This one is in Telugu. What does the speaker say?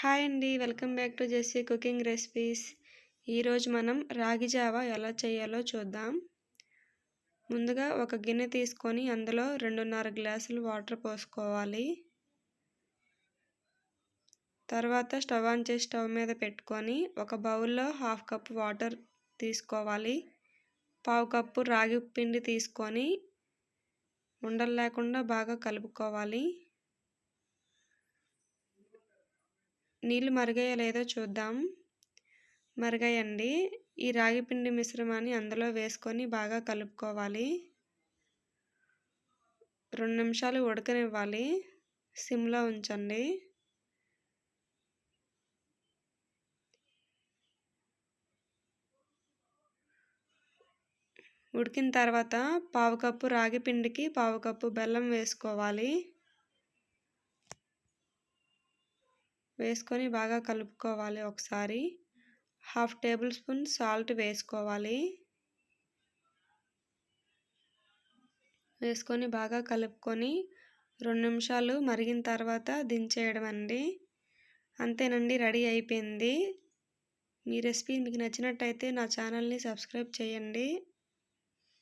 హాయ్ అండి. Welcome back to Jessie cooking recipes. ఈరోజు మనం రాగి జావా ఎలా చేయాలో చూద్దాం. ముందుగా ఒక గిన్నె తీసుకొని అందులో 2.5 గ్లాసులు వాటర్ పోసుకోవాలి. తర్వాత స్టవ్ ఆన్ చేసి స్టవ్ మీద పెట్టుకొని ఒక బౌల్లో 1/2 కప్ వాటర్ తీసుకోవాలి. 1/2 కప్పు రాగి పిండి తీసుకొని ఉండలు లేకుండా బాగా కలుపుకోవాలి. నీళ్ళు మరిగాయో లేదో చూద్దాం. మరిగాయండి. ఈ రాగి పిండి మిశ్రమాన్ని అందులో వేసుకొని బాగా కలుపుకోవాలి. 2 నిమిషాలు ఉడకనివ్వాలి. సిమ్లో ఉంచండి. ఉడికిన తర్వాత 1/2 కప్పు రాగి పిండికి 1/2 కప్పు బెల్లం వేసుకోవాలి. వేసుకొని బాగా కలుపుకోవాలి ఒకసారి. 1/2 టేబుల్ స్పూన్ సాల్ట్ వేసుకోవాలి. వేసుకొని బాగా కలుపుకొని 2 నిమిషాలు మరిగిన తర్వాత దించేయడం అండి. అంతేనండి, రెడీ అయిపోయింది. మీ రెసిపీ మీకు నచ్చినట్టయితే నా ఛానల్ని సబ్స్క్రైబ్ చేయండి.